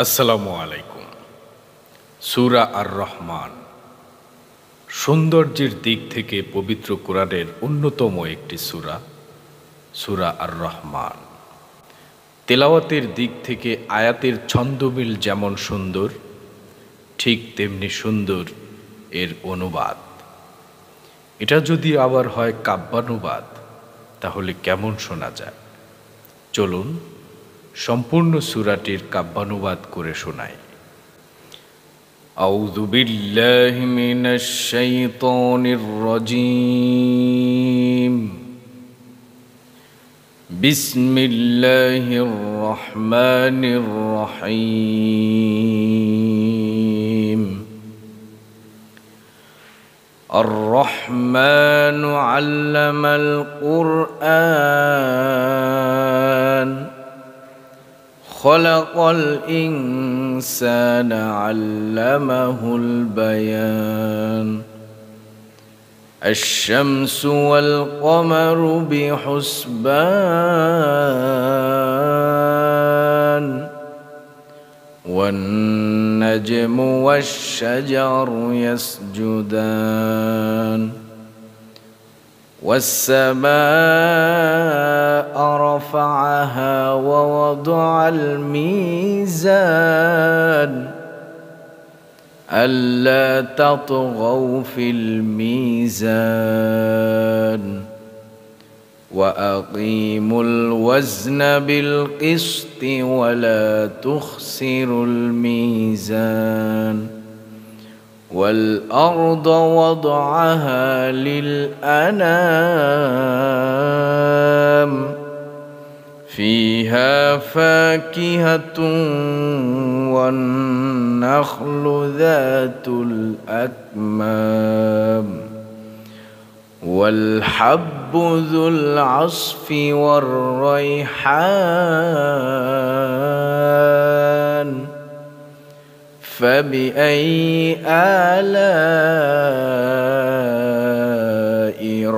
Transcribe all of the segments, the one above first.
আসসালামু আলাইকুম। সূরা আর রহমান সৌন্দর্যের দিক থেকে পবিত্র কোরআনের অন্যতম একটি সূরা। সূরা আর রহমান তেলাওয়াতের দিক থেকে আয়াতের ছন্দমিল যেমন সুন্দর, ঠিক তেমনি সুন্দর এর অনুবাদ। এটা যদি আবার হয় কাব্যানুবাদ, তাহলে কেমন শোনা যায়? চলুন সম্পূর্ণ সূরাটির কাব্যানুবাদ করে শোনাই। আউযু বিল্লাহি মিনাশ শাইতানির রাজীম। বিসমিল্লাহির রহমানির রহিম। الرحمن علم القرآن خلق الإنسان علمه البيان الشمس والقمر بحسبان والنجم والشجر يسجدان والسماء رفعها ووضع الميزان ألا تطغوا في الميزان وأقيموا الوزن بالقسط ولا تخسروا الميزان والأرض وضعها للأنام فيها فاكهة والنخل ذات الأكمام والحب ذو العصف والريحان فبأي آلاء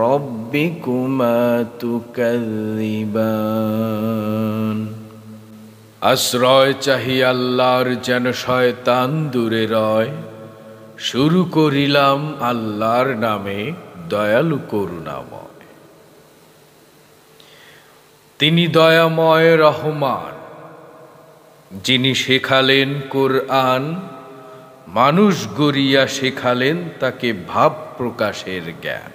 ربكما تكذبان। আশ্রয় চাহি আল্লাহর, যেন শয়তান দূরে রয়। শুরু করিলাম আল্লাহর নামে, দয়ালু করুণাময়। তিনি দয়াময় রহমান, যিনি শেখালেন কোরআন, মানুষ গড়িয়া শেখালেন তাকে ভাব প্রকাশের জ্ঞান।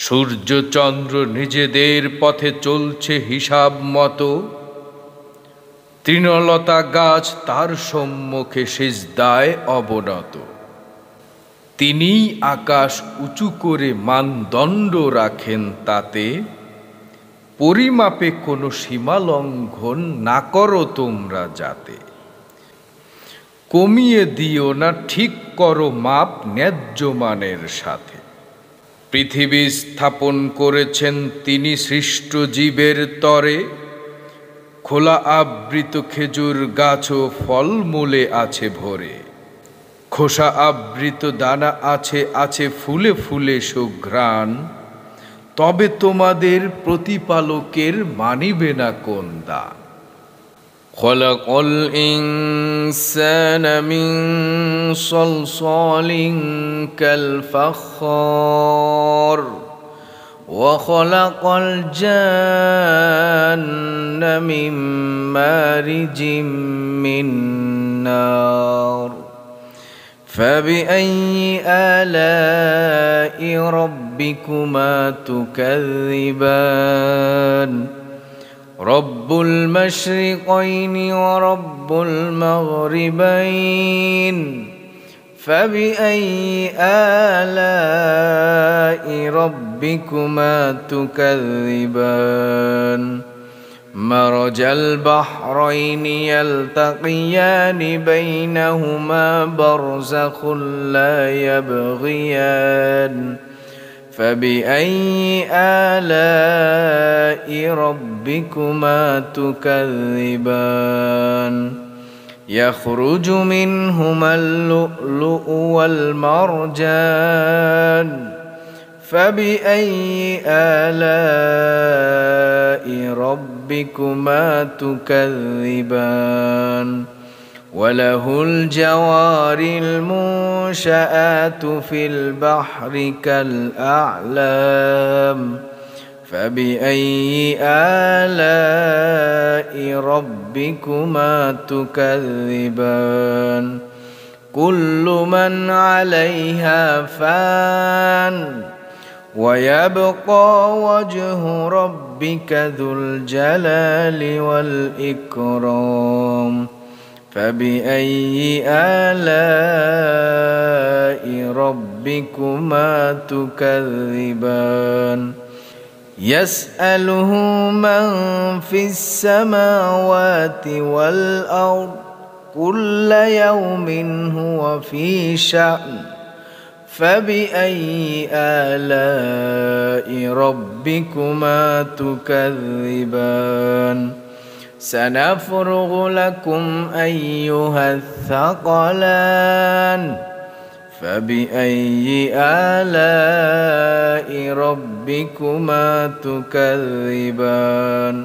সূর্য চন্দ্র নিজেদের পথে চলছে হিসাব মতো, তৃণলতা গাছ তার সম্মুখে সিজদায় অবনত। তিনিই আকাশ উঁচু করে মানদণ্ড রাখেন, তাতে পরিমাপে কোনো সীমা লঙ্ঘন না করো তোমরা যাতে। কমিয়ে দিও না, ঠিক করো মাপ ন্যায্য মানের সাথে। পৃথিবী স্থাপন করেছেন তিনি সৃষ্ট জীবের তরে, খোলা আবৃত খেজুর গাছও ফলমূলে আছে ভরে। খোসা আবৃত দানা আছে আছে ফুলে ফুলে সুঘ্রাণ, তবে তোমাদের প্রতিপালকের মানিবে না কোন দান। খলাকাল ইনসানা মিন সলসালিন কাল ফাখখার ওয়া খলাকাল জান্না মিন মারিজিম মিন নার فبأي آلاء ربكما تكذبان رب المشرقين ورب المغربين فبأي آلاء ربكما تكذبان مرج البحرين يلتقيان بينهما برزخ لا يبغيان فبأي آلاء ربكما تكذبان يخرج منهما اللؤلؤ والمرجان فبأي آلاء ربكما تكذبان وله الجوار المنشآت في البحر كالأعلام فبأي آلاء ربكما تكذبان كل من عليها فان ويبقى وجه ربك ذو الجلال والإكرام فبأي آلاء ربكما تكذبان يسأله من في السماوات والأرض كل يوم هو في شأن فبأي آلاء ربكما تكذبان سنفرغ لكم أيها الثقلان فبأي آلاء ربكما تكذبان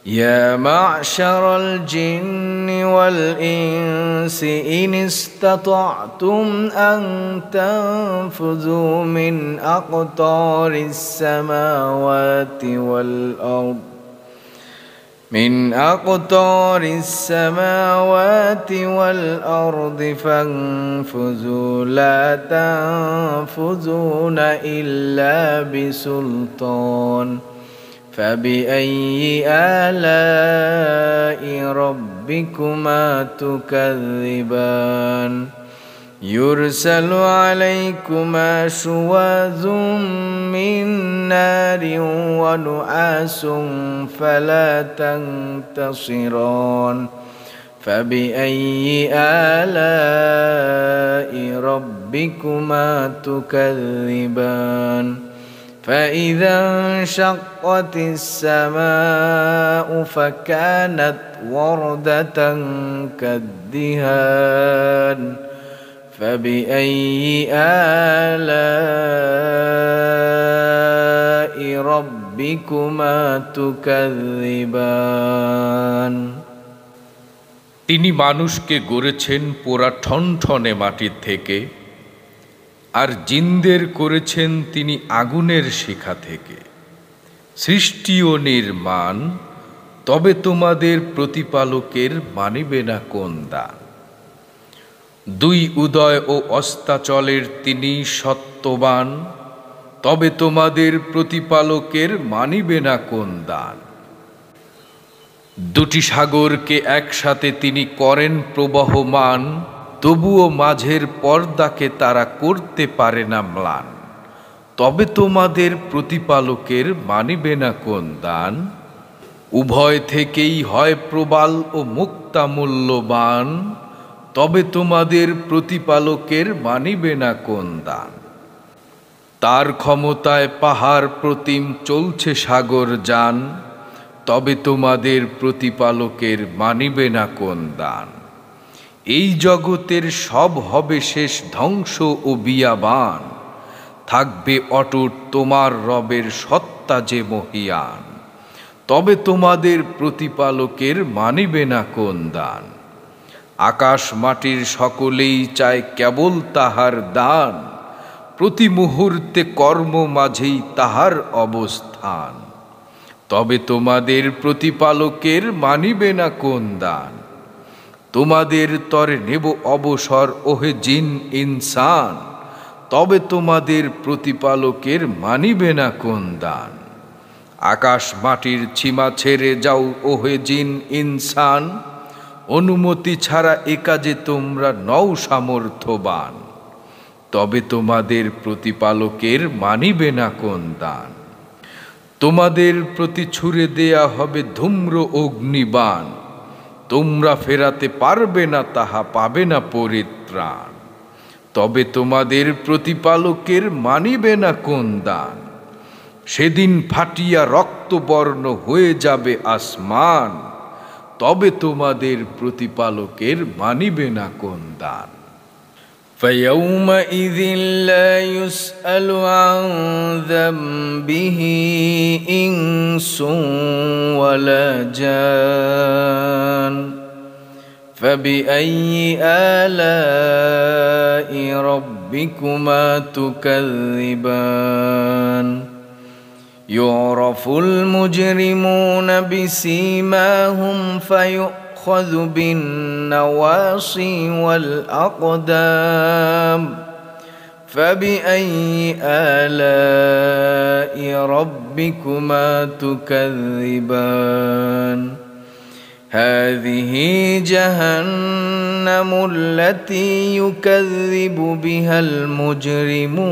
يا معشر الجن والإنس إن استطعتم أن تنفذوا من أقطار السماوات والأرض فانفذوا لا تنفذون إلا بسلطان فبأي آلاء ربكما تكذبان يرسل عليكما شواظ من نار ونحاس فلا تنتصران فبأي آلاء ربكما تكذبان فإذا انشقت السماء فكانت وردة كالدهان فبأي آلاء ربكما تكذبان তিনি মানুষকে গড়েছেন পোড়া ঠনঠনে মাটির থেকে, আর জিনদের করেছেন তিনি আগুনের শিখা থেকে। সৃষ্টি ও নির্মাণ, তবে তোমাদের প্রতিপালকের মানিবে না কোন দান। দুই উদয় ও অস্তাচলের তিনি সত্যবান, তবে তোমাদের প্রতিপালকের মানিবে না কোন দান। দুটি সাগরকে একসাথে তিনি করেন প্রবহমান, তবুও মাঝের পর্দাকে তারা করতে পারে না ম্লান। তবে তোমাদের প্রতিপালকের মানিবে না কোন দান। উভয় থেকেই হয় প্রবাল ও মুক্তা মূল্যবান, তবে তোমাদের প্রতিপালকের মানিবে না কোন দান। তার ক্ষমতায় পাহাড় প্রতিম চলছে সাগর যান, তবে তোমাদের প্রতিপালকের মানিবে না কোন দান। এই জগতের সব হবে শেষ ধ্বংস ও বিয়াবান, থাকবে অটুট তোমার রবের সত্তা যে মহিয়ান। তবে তোমাদের প্রতিপালকের মানিবে না কোন দান। আকাশ মাটির সকলেই চায় কেবল তাহার দান, প্রতি মুহূর্তে কর্ম মাঝেই তাহার অবস্থান। তবে তোমাদের প্রতিপালকের মানিবে না কোন দান। তোমাদের তরে নেব অবসর ওহে জিন ইনসান, তবে তোমাদের প্রতিপালকের মানিবে না কোন দান। আকাশ মাটির সীমা ছেড়ে যাও ওহে জিন ইনসান, অনুমতি ছাড়া এ কাজে তোমরা নও সামর্থ্যবান। তবে তোমাদের প্রতিপালকের মানিবে না কোন দান। তোমাদের প্রতি ছুড়ে দেয়া হবে ধূম্র অগ্নিবাণ, তোমরা ফেরাতে পারবে না, তাহা পাবে না পরিত্রাণ। তবে তোমাদের প্রতিপালকের মানিবে না কোন দান। সেদিন ফাটিয়া রক্তবর্ণ হয়ে যাবে আসমান, তবে তোমাদের প্রতিপালকের মানিবে না কোন দান। فيومئذ لا يسأل عن ذنبه إنس ولا جان فبأي آلاء ربكما تكذبان يعرف المجرمون بسيماهم فيؤخذ بالنواصي والأقدام فبأي آلاء ربكما تكذبان هذه جهنم التي يكذب بها المجرمون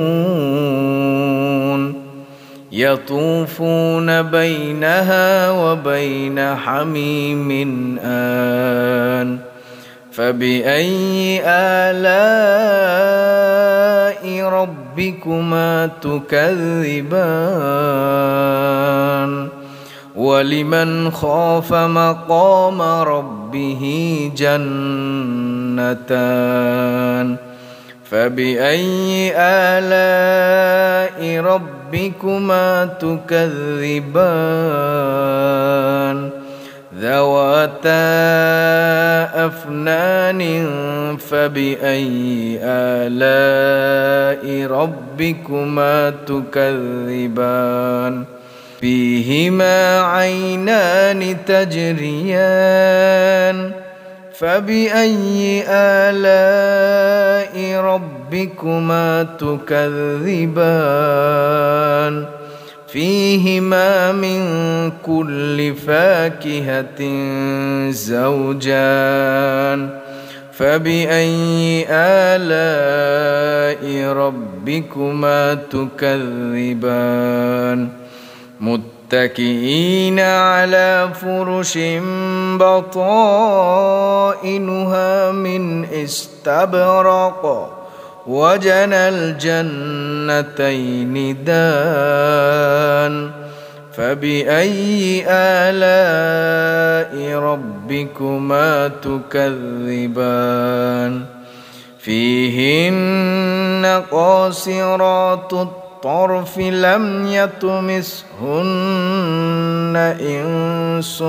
يطوفون بينها وبين حميم آن فبأي آلاء ربكما تكذبان ولمن خاف مقام ربه جنتان فبأي آلاء ربكما تكذبان ذواتا أفنان فبأي آلاء ربكما تكذبان فيهما عينان تجريان فبأي آلاء ربكما تكذبان فيهما من كل فاكهة زوجان فبأي آلاء ربكما تكذبان متكئين على فرش بطائنها من استبرق وجنى الجنتين دان فبأي آلاء ربكما تكذبان فيهن قاصرات الطرف لم يطمثهن إنس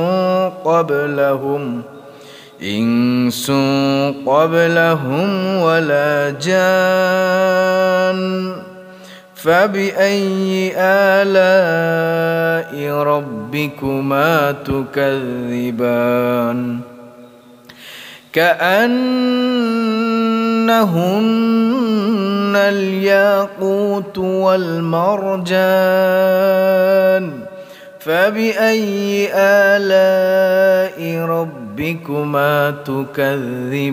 قبلهم ولا جان فبأي آلاء ربكما تكذبان كأنهن الياقوت والمرجان فبأي آلاء ربكما تكذبان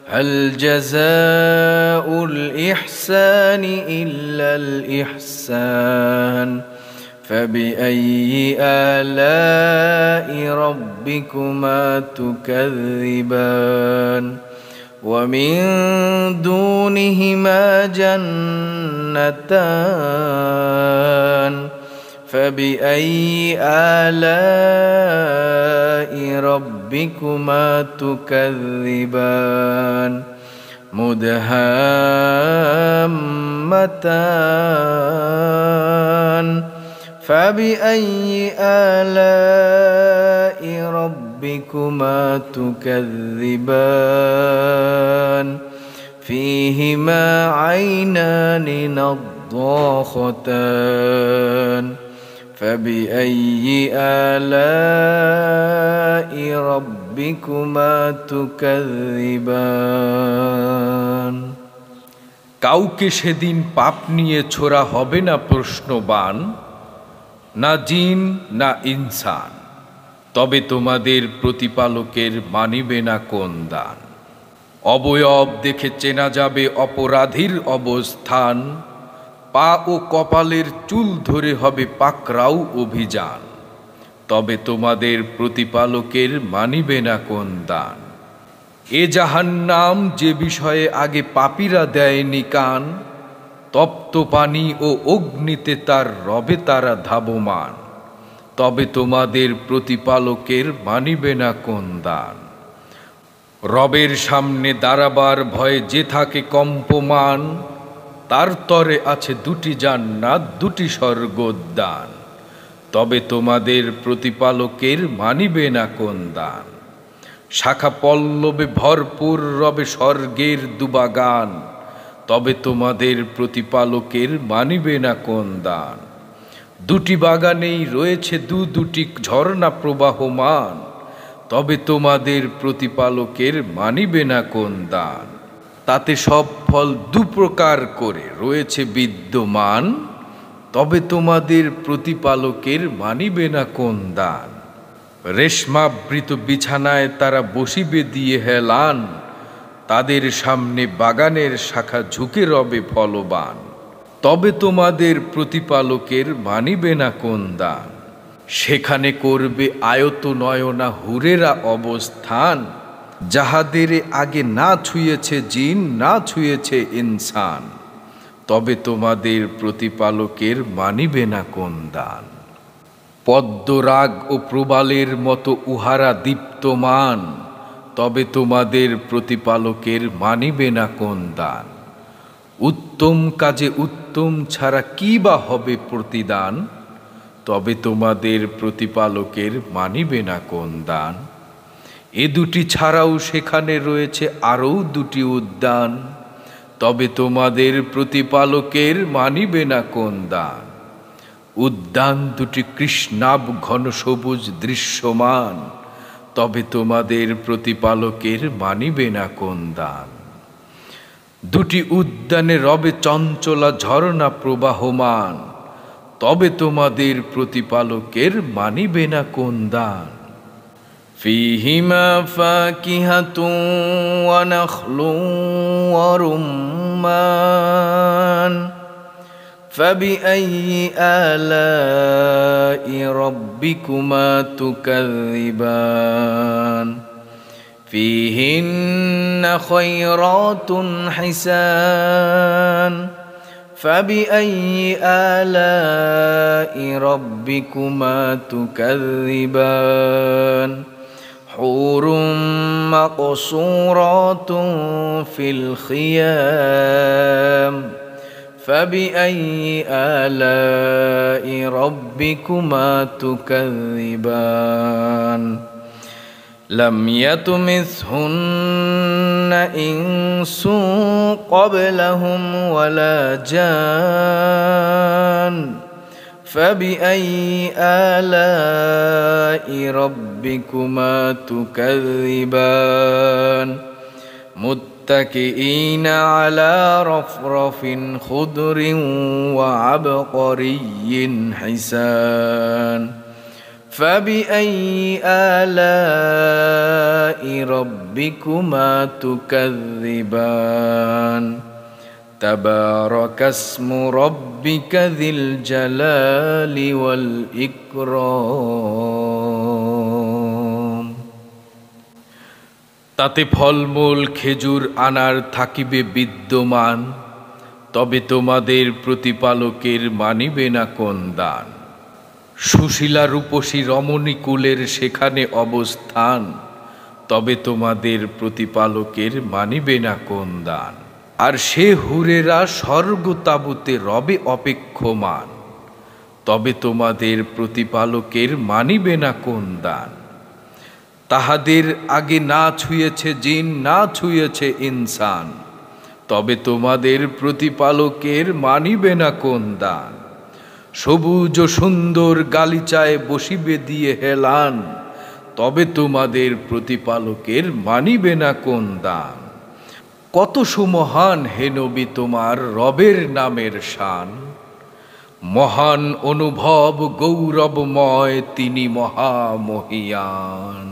هل جزاء الإحسان إلا الإحسان فبأي آلاء ربكما تكذبان ومن دونهما جنتان فبأي آلاء ربكما تكذبان مدهامتان فبأي آلاء ربكما تكذبان فيهما عينان نضاختان فبأي آلاء ربكما تكذبان কাউকে সেদিন পাপ নিয়ে ছোড়া হবে না প্রশ্নবাণ, না জিন না ইনসান, তবে তোমাদের প্রতিপালকের মানিবে না কোন দান। অবয়ব দেখে চেনা যাবে অপরাধীর অবস্থান, পা ও কপালের চুল ধরে হবে পাকড়াও অভিযান, তবে তোমাদের প্রতিপালকের মানিবে না কোন দান। এ জাহান্নাম যে বিষয়ে আগে পাপীরা দেয়নি কান, তপ্ত পানি ও অগ্নিতে তার রবে তারা ধাবমান, তবে তোমাদের প্রতিপালকের মানিবে না কোন দান। রবের সামনে দাঁড়াবার ভয়ে যে থাকে কম্পমান, তার তরে আছে 2টি জান্নাত 2টি স্বর্গোদ্যান। তবে তোমাদের প্রতিপালকের মানিবে না কোন দান। শাখা পল্লবে ভরপুর রবে স্বর্গের দুবাগান, তবে তোমাদের প্রতিপালকের মানিবে না কোন দান। 2টি বাগানেই রয়েছে দুটি ঝর্ণা প্রবাহমান, তবে তোমাদের প্রতিপালকের মানিবে না কোন দান। তাতে সব ফল 2 প্রকার করে রয়েছে বিদ্যমান, তবে তোমাদের প্রতিপালকের মানিবে না কোন দান। রেশমাবৃত বিছানায় তারা বসিবে দিয়ে হেলান, তাদের সামনে বাগানের শাখা ঝুঁকে রবে ফলবান, তবে তোমাদের প্রতিপালকের মানিবে না কোন দান। সেখানে করবে আয়ত নয়না হুরেরা অবস্থান, যাহাদের আগে না ছুঁয়েছে জিন না ছুঁয়েছে ইনসান, তবে তোমাদের প্রতিপালকের মানিবে না কোন দান। পদ্মরাগ ও প্রবালের মতো উহারা দীপ্তমান, তবে তোমাদের প্রতিপালকের মানিবে না কোন দান। উত্তম কাজে উত্তম ছাড়া কি বা হবে প্রতিদান, তবে তোমাদের প্রতিপালকের মানিবে না কোন দান। এ 2টি ছাড়াও সেখানে রয়েছে আরও 2টি উদ্যান, তবে তোমাদের প্রতিপালকের মানিবে না কোন দান। উদ্যান 2টি কৃষ্ণাভ ঘন সবুজ দৃশ্যমান, তবে তোমাদের প্রতিপালকের মানিবে না কোন দান। 2টি উদ্যানে রবে চঞ্চলা ঝর্ণা প্রবাহমান, তবে তোমাদের প্রতিপালকের মানিবে না কোন দান। فيهما فاكهة ونخل ورمان فبأي آلاء ربكما تكذبان فيهن خيرات حسان فبأي آلاء ربكما تكذبان حور مقصورات في الخيام فبأي آلاء ربكما تكذبان لم يطمثهن إنس قبلهم ولا جان فبأي آلاء ربكما تكذبان متكئين على رفرف خضر وعبقري حسان فبأي آلاء ربكما تكذبان تبارك اسم ربك ذي الجلال والإكرام তাতে ফলমূল খেজুর আনার থাকিবে বিদ্যমান, তবে তোমাদের প্রতিপালকের মানিবে না কোন দান। সুশীলা রূপসী রমণী কুলের সেখানে অবস্থান, তবে তোমাদের প্রতিপালকের মানিবে না কোন দান। আর সে হুরেরা স্বর্গ তাবুতে রবে অপেক্ষমান, তবে তোমাদের প্রতিপালকের মানিবে না কোন দান। তাহাদের আগে না ছুঁয়েছে জিন না ছুঁয়েছে ইনসান, তবে তোমাদের প্রতিপালকের মানিবে না কোন দান। সবুজ ও সুন্দর গালিচায় বসিবে দিয়ে হেলান, তবে তোমাদের প্রতিপালকের মানিবে না কোন দান। কত সুমহান হে নবী তোমার রবের নামের শান, মহান অনুভব গৌরবময় তিনি মহামহিয়ান।